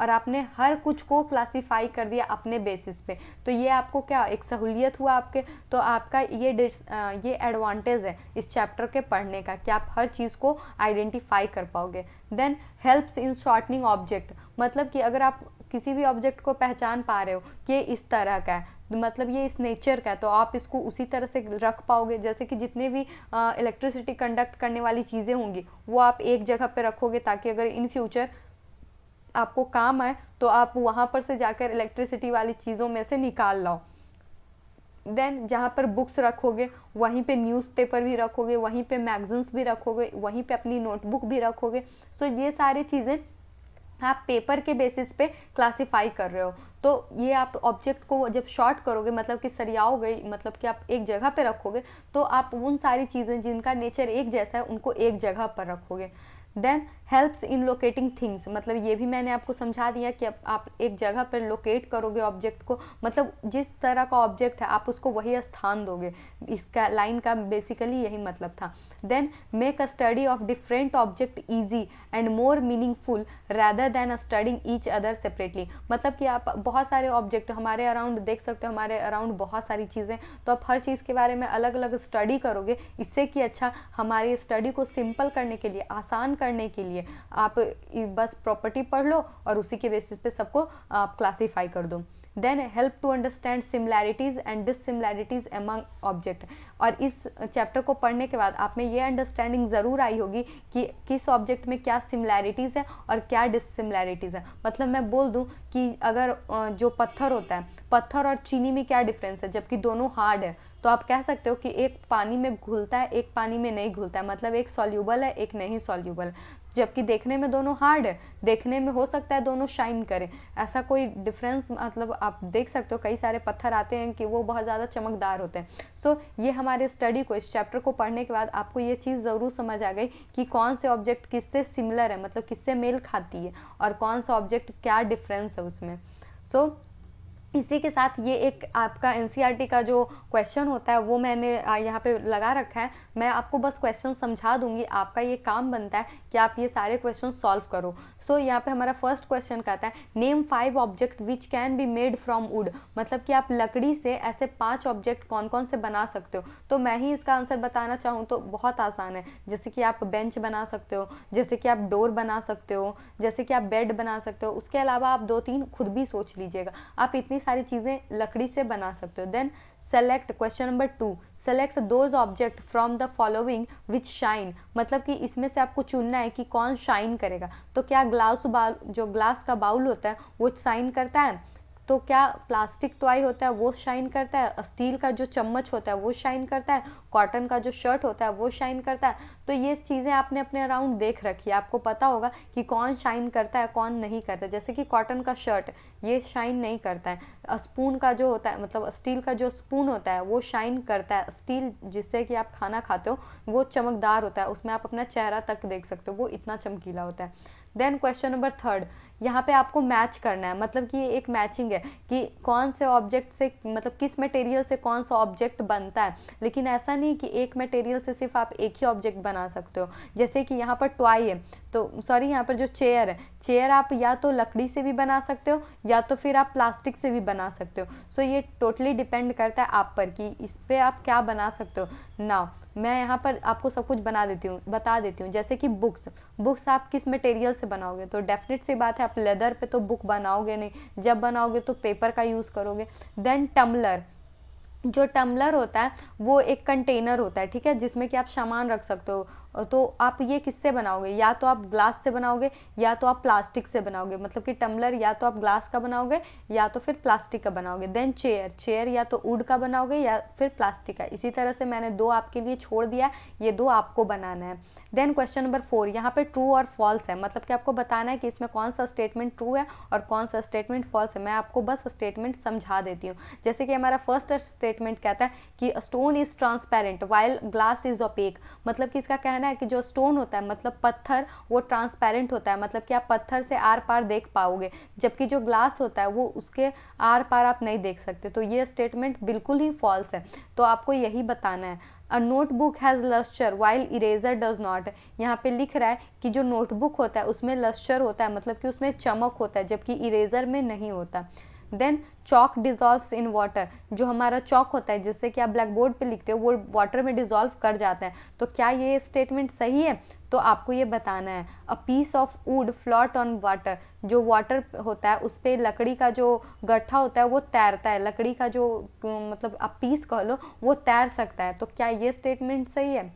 और आपने हर कुछ को क्लासिफाई कर दिया अपने बेसिस पे। तो ये आपको क्या एक सहूलियत हुआ आपके, तो आपका ये एडवांटेज है इस चैप्टर के पढ़ने का कि आप हर चीज़ को आइडेंटिफाई कर पाओगे। Then helps in shortening object, मतलब कि अगर आप किसी भी ऑब्जेक्ट को पहचान पा रहे हो कि ये इस तरह का है, मतलब ये इस नेचर का है, तो आप इसको उसी तरह से रख पाओगे। जैसे कि जितने भी इलेक्ट्रिसिटी कंडक्ट करने वाली चीज़ें होंगी वो आप एक जगह पे रखोगे, ताकि अगर इन फ्यूचर आपको काम आए तो आप वहाँ पर से जाकर इलेक्ट्रिसिटी वाली चीज़ों में से निकाल लाओ। देन जहाँ पर बुक्स रखोगे वहीं पे न्यूज़पेपर भी रखोगे, वहीं पे मैगजीन्स भी रखोगे, वहीं पे अपनी नोटबुक भी रखोगे। सो ये सारी चीज़ें आप पेपर के बेसिस पे क्लासिफाई कर रहे हो। तो ये आप ऑब्जेक्ट को जब शॉर्ट करोगे, मतलब कि सरियाओगे, मतलब कि आप एक जगह पे रखोगे, तो आप उन सारी चीज़ें जिनका नेचर एक जैसा है उनको एक जगह पर रखोगे। Then helps in locating things, मतलब ये भी मैंने आपको समझा दिया कि आप एक जगह पर लोकेट करोगे ऑब्जेक्ट को, मतलब जिस तरह का ऑब्जेक्ट है आप उसको वही स्थान दोगे। इसका लाइन का बेसिकली यही मतलब था। Then make a study of different object easy and more meaningful rather than studying each other separately, मतलब कि आप बहुत सारे ऑब्जेक्ट हमारे अराउंड देख सकते हो, हमारे अराउंड बहुत सारी चीज़ें, तो आप हर चीज़ के बारे में अलग अलग स्टडी करोगे। इससे कि अच्छा हमारी स्टडी को सिंपल करने के लिए, आसान करने के लिए आप बस प्रॉपर्टी पढ़ लो और उसी के बेसिस पे सबको आप क्लासीफाई कर दो। Then help to understand similarities and dissimilarities among object, और इस चैप्टर को पढ़ने के बाद आप में ये अंडरस्टैंडिंग ज़रूर आई होगी कि किस ऑब्जेक्ट में क्या सिमिलैरिटीज़ है और क्या डिससिमिलैरिटीज़ है। मतलब मैं बोल दूं कि अगर जो पत्थर होता है, पत्थर और चीनी में क्या डिफरेंस है, जबकि दोनों हार्ड है, तो आप कह सकते हो कि एक पानी में घुलता है, एक पानी में नहीं घुलता है, मतलब एक सॉल्यूबल है, एक नहीं सॉल्यूबल, जबकि देखने में दोनों हार्ड है, देखने में हो सकता है दोनों शाइन करें, ऐसा कोई डिफरेंस, मतलब आप देख सकते हो कई सारे पत्थर आते हैं कि वो बहुत ज़्यादा चमकदार होते हैं। सो ये हमारे स्टडी को, इस चैप्टर को पढ़ने के बाद आपको ये चीज़ ज़रूर समझ आ गई कि कौन से ऑब्जेक्ट किससे सिमिलर है, मतलब किससे मेल खाती है, और कौन सा ऑब्जेक्ट क्या डिफरेंस है उसमें। सो इसी के साथ ये एक आपका एनसीईआरटी का जो क्वेश्चन होता है वो मैंने यहाँ पे लगा रखा है। मैं आपको बस क्वेश्चन समझा दूंगी, आपका ये काम बनता है कि आप ये सारे क्वेश्चन सॉल्व करो। सो यहाँ पे हमारा फर्स्ट क्वेश्चन कहता है name 5 object which can be made from would, मतलब कि आप लकड़ी से ऐसे 5 ऑब्जेक्ट कौन कौन से बना सकते हो। तो मैं ही इसका आंसर बताना चाहूँ तो बहुत आसान है, जैसे कि आप बेंच बना सकते हो, जैसे कि आप डोर बना सकते हो, जैसे कि आप बेड बना सकते हो। उसके अलावा आप 2-3 खुद भी सोच लीजिएगा, आप इतनी सारी चीज़ें लकड़ी से बना सकते हो। Then select, question number 2, select those object from the following which shine, मतलब कि इसमें से आपको चुनना है कि कौन शाइन करेगा। तो क्या जो ग्लास का बाउल होता है वो शाइन करता है, तो क्या प्लास्टिक टॉय होता है वो शाइन करता है, स्टील का जो चम्मच होता है वो शाइन करता है, कॉटन का जो शर्ट होता है वो शाइन करता है। तो ये चीज़ें आपने अपने अराउंड देख रखी है, आपको पता होगा कि कौन शाइन करता है कौन नहीं करता है। जैसे कि कॉटन का शर्ट ये शाइन नहीं करता है, स्पून का जो होता है, मतलब स्टील का जो स्पून होता है वो शाइन करता है, स्टील जिससे कि आप खाना खाते हो वो चमकदार होता है, उसमें आप अपना चेहरा तक देख सकते हो, वो इतना चमकीला होता है। देन क्वेश्चन नंबर 3, यहाँ पे आपको मैच करना है, मतलब कि ये एक मैचिंग है कि कौन से ऑब्जेक्ट से, मतलब किस मटेरियल से कौन सा ऑब्जेक्ट बनता है। लेकिन ऐसा नहीं कि एक मटेरियल से सिर्फ आप एक ही ऑब्जेक्ट बना सकते हो। जैसे कि यहाँ पर टॉय है, तो सॉरी यहाँ पर जो चेयर है, चेयर आप या तो लकड़ी से भी बना सकते हो या तो फिर आप प्लास्टिक से भी बना सकते हो। सो ये टोटली डिपेंड करता है आप पर कि इस पर आप क्या बना सकते हो। नाउ मैं यहाँ पर आपको सब कुछ बता देती हूँ। जैसे कि बुक्स आप किस मटेरियल से बनाओगे, तो डेफिनेट सी बात है आप लेदर पे तो बुक बनाओगे नहीं, जब बनाओगे तो पेपर का यूज़ करोगे। देन टम्बलर, जो टम्बलर होता है वो एक कंटेनर होता है, ठीक है, जिसमें कि आप सामान रख सकते हो। तो आप ये किससे बनाओगे, या तो आप ग्लास से बनाओगे या तो आप प्लास्टिक से बनाओगे, मतलब कि टम्बलर या तो आप ग्लास का बनाओगे या तो फिर प्लास्टिक का बनाओगे। देन चेयर या तो वुड का बनाओगे या फिर प्लास्टिक का। इसी तरह से मैंने 2 आपके लिए छोड़ दिया, ये 2 आपको बनाना है। देन क्वेश्चन नंबर 4, यहाँ पे ट्रू और फॉल्स है, मतलब कि आपको बताना है कि इसमें कौन सा स्टेटमेंट ट्रू है और कौन सा स्टेटमेंट फॉल्स है। मैं आपको बस स्टेटमेंट समझा देती हूँ। जैसे कि हमारा फर्स्ट स्टेटमेंट कहता है कि stone is transparent while glass is opaque, मतलब कि इसका कहना है कि जो स्टोन होता है मतलब पत्थर, वो ट्रांसपेरेंट होता है, मतलब कि आप पत्थर से आर पार देख पाओगे, जबकि जो ग्लास होता है वो उसके आर पार आप नहीं देख सकते। तो ये स्टेटमेंट बिल्कुल ही फॉल्स है, तो आपको यही बताना है। A notebook has lustre while eraser does not, यहाँ पे लिख रहा है कि जो नोटबुक होता है उसमें लस्टर होता है, मतलब कि उसमें चमक होता है, जबकि इरेजर में नहीं होता। Then chalk dissolves in water, जो हमारा चॉक होता है जिससे कि आप ब्लैक बोर्ड पे लिखते हो वो वाटर में डिजॉल्व कर जाता है। तो क्या ये स्टेटमेंट सही है, तो आपको ये बताना है। A piece of wood float on water, जो वाटर होता है उस पर लकड़ी का जो गट्ठा होता है वो तैरता है, लकड़ी का जो मतलब आप पीस कह लो वो तैर सकता है। तो क्या ये स्टेटमेंट सही है।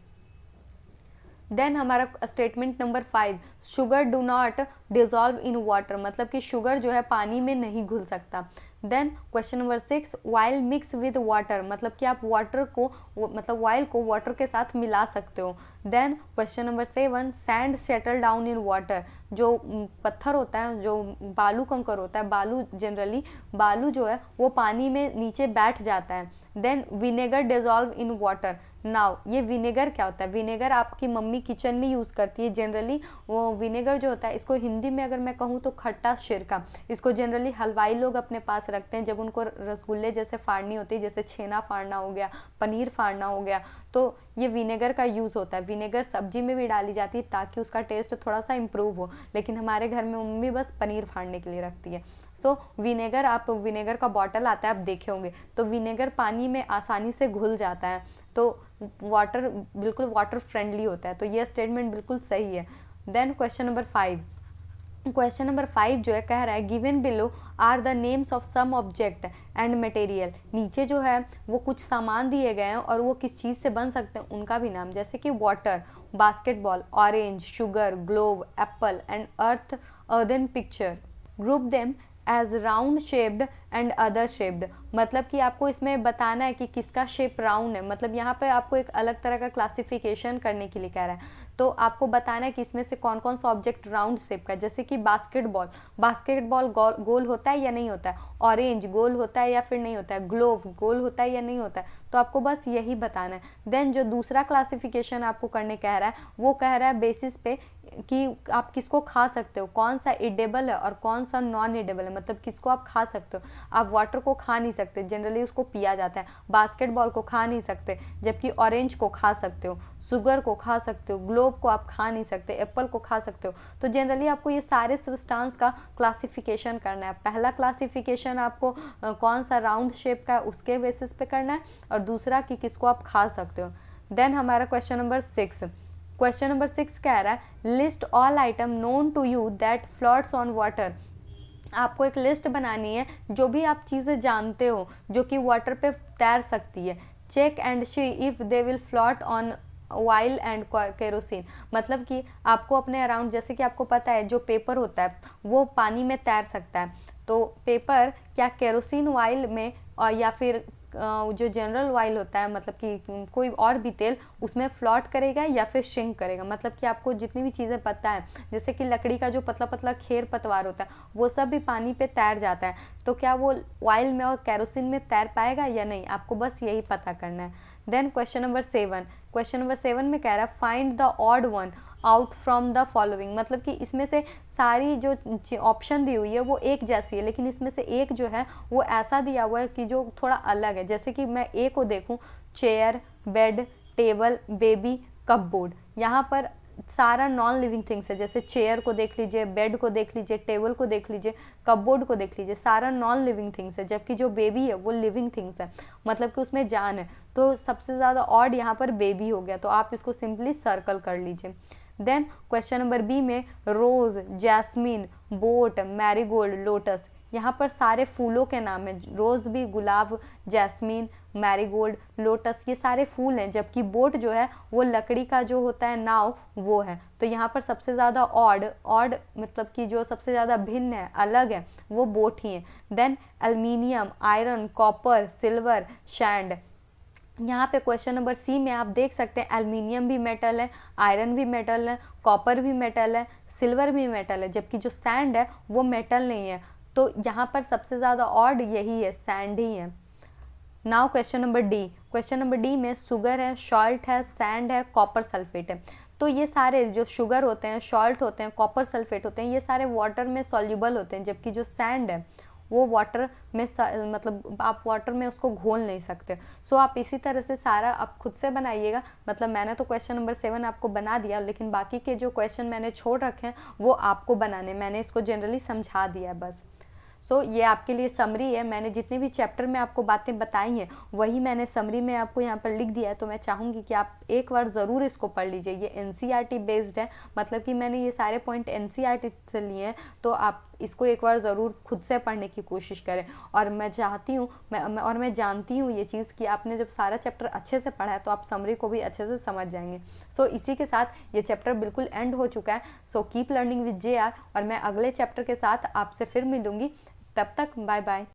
देन हमारा statement number 5, sugar do not dissolve in water, मतलब कि शुगर जो है पानी में नहीं घुल सकता। Then question number 6, while mix with water, मतलब कि आप वाटर को मतलब वाइल को वाटर के साथ मिला सकते हो। Then question number 7, sand settle down in water, जो पत्थर होता है, जो बालू कंकर होता है, जनरली बालू जो है वो पानी में नीचे बैठ जाता है। Then vinegar dissolve in water, now ये विनेगर क्या होता है, विनेगर आपकी मम्मी किचन में यूज़ करती है जनरली। वो विनेगर जो होता है, इसको हिंदी में अगर मैं कहूँ तो खट्टा सिरका, इसको जनरली हलवाई लोग अपने पास रखते हैं जब उनको रसगुल्ले जैसे फाड़नी होती है, जैसे छेना फाड़ना हो गया, पनीर फाड़ना हो गया, तो ये विनेगर का यूज़ होता है। विनेगर सब्जी में भी डाली जाती है ताकि उसका टेस्ट थोड़ा सा इम्प्रूव हो, लेकिन हमारे घर में मम्मी बस पनीर फाड़ने के लिए रखती है। सो विनेगर, आप विनेगर का बॉटल आता है आप देखे होंगे, तो विनेगर पानी में आसानी से घुल जाता है, तो वाटर बिल्कुल वाटर फ्रेंडली होता है। तो ये स्टेटमेंट बिल्कुल सही है। देन क्वेश्चन नंबर 5 जो है कह रहा है given below are the names of some object and material, नीचे जो है वो कुछ सामान दिए गए हैं और वो किस चीज़ से बन सकते हैं उनका भी नाम, जैसे कि water, basketball, orange, sugar, globe, apple and earthen picture. Group them as round shaped and other shaped, मतलब कि आपको इसमें बताना है कि किसका शेप राउंड है, मतलब यहाँ पे आपको एक अलग तरह का क्लासिफिकेशन करने के लिए कह रहा है। तो आपको बताना है कि इसमें से कौन कौन सा ऑब्जेक्ट राउंड शेप का है, जैसे कि बास्केटबॉल गोल होता है या नहीं होता है, ऑरेंज गोल होता है या फिर नहीं होता है, ग्लोब गोल होता है या नहीं होता है, तो आपको बस यही बताना है। देन जो दूसरा क्लासिफिकेशन आपको करने कह रहा है वो कह रहा है बेसिस पे कि आप किसको खा सकते हो, कौन सा एडेबल है और कौन सा नॉन एडेबल है, मतलब किसको आप खा सकते हो। आप वाटर को खा नहीं सकते, जनरली उसको पिया जाता है, बास्केटबॉल को खा नहीं सकते, जबकि ऑरेंज को खा सकते हो, शुगर को खा सकते हो, ग्लोब को आप खा नहीं सकते, एप्पल को खा सकते हो। तो जनरली आपको ये सारे सब्सटेंस का क्लासिफिकेशन करना है। पहला क्लासिफिकेशन आपको कौन सा राउंड शेप का है उसके बेसिस पे करना है, और दूसरा कि किसको आप खा सकते हो। देन हमारा क्वेश्चन नंबर 6 कह रहा है list all item known to you that floats on water, आपको एक लिस्ट बनानी है जो भी आप चीज़ें जानते हो जो कि वाटर पे तैर सकती है। Check and see if they will float on oil and kerosene, मतलब कि आपको अपने अराउंड, जैसे कि आपको पता है जो पेपर होता है वो पानी में तैर सकता है, तो पेपर क्या केरोसिन ऑयल में या फिर जो जनरल ऑयल होता है, मतलब कि कोई और भी तेल उसमें फ्लोट करेगा या फिर शिंक करेगा, मतलब कि आपको जितनी भी चीज़ें पता है, जैसे कि लकड़ी का जो पतला पतला खेर पतवार होता है वो सब भी पानी पे तैर जाता है, तो क्या वो ऑयल में और केरोसिन में तैर पाएगा या नहीं, आपको बस यही पता करना है। देन क्वेश्चन नंबर 7 में कह रहा है find the odd one, out from the following, मतलब कि इसमें से सारी जो ऑप्शन दी हुई है वो एक जैसी है, लेकिन इसमें से एक जो है वो ऐसा दिया हुआ है कि जो थोड़ा अलग है। जैसे कि मैं ए को देखूं, chair, bed, table, baby, cupboard, यहाँ पर सारा नॉन लिविंग थिंग्स है। जैसे चेयर को देख लीजिए, बेड को देख लीजिए, टेबल को देख लीजिए, कपबोर्ड को देख लीजिए, सारा नॉन लिविंग थिंग्स है, जबकि जो बेबी है वो लिविंग थिंग्स है, मतलब कि उसमें जान है। तो सबसे ज़्यादा ऑड यहाँ पर बेबी हो गया, तो आप इसको सिंपली सर्कल कर लीजिए। देन क्वेश्चन नंबर बी में रोज़, जैस्मीन, बोट, मैरीगोल्ड, लोटस, यहाँ पर सारे फूलों के नाम हैं। रोज़ भी, गुलाब, जैस्मीन, मैरीगोल्ड, लोटस, ये सारे फूल हैं, जबकि बोट जो है वो लकड़ी का जो होता है नाव वो है। तो यहाँ पर सबसे ज़्यादा ऑड ऑड मतलब कि जो सबसे ज़्यादा भिन्न है, अलग है, वो बोट ही है। Then aluminium, iron, copper, silver, sand, यहाँ पे क्वेश्चन नंबर सी में आप देख सकते हैं एल्युमिनियम भी मेटल है, आयरन भी मेटल है, कॉपर भी मेटल है, सिल्वर भी मेटल है, जबकि जो सैंड है वो मेटल नहीं है। तो यहाँ पर सबसे ज़्यादा ऑड यही है, सैंड ही है। Now question number D, question number D में शुगर है, सॉल्ट है, सैंड है, कॉपर सल्फेट है। तो ये सारे जो शुगर होते हैं, सॉल्ट होते हैं, कॉपर सल्फेट होते हैं, ये सारे वाटर में सॉल्युबल होते हैं, जबकि जो सैंड है वो वाटर में मतलब आप वाटर में उसको घोल नहीं सकते। सो आप इसी तरह से सारा आप खुद से बनाइएगा। मतलब मैंने तो क्वेश्चन नंबर 7 आपको बना दिया, लेकिन बाकी के जो क्वेश्चन मैंने छोड़ रखे हैं वो आपको बनाने, मैंने इसको जनरली समझा दिया बस। सो ये आपके लिए समरी है। मैंने जितने भी चैप्टर में आपको बातें बताई हैं वही मैंने समरी में आपको यहाँ पर लिख दिया है। तो मैं चाहूँगी कि आप एक बार ज़रूर इसको पढ़ लीजिए। ये एनसीईआरटी बेस्ड है, मतलब कि मैंने ये सारे पॉइंट एनसीईआरटी से लिए हैं, तो आप इसको एक बार ज़रूर खुद से पढ़ने की कोशिश करें। और मैं चाहती हूँ मैं जानती हूँ ये चीज़ कि आपने जब सारा चैप्टर अच्छे से पढ़ा है तो आप समरी को भी अच्छे से समझ जाएंगे। सो इसी के साथ ये चैप्टर बिल्कुल एंड हो चुका है। So keep learning with JR, और मैं अगले चैप्टर के साथ आपसे फिर मिलूँगी। तब तक बाय बाय।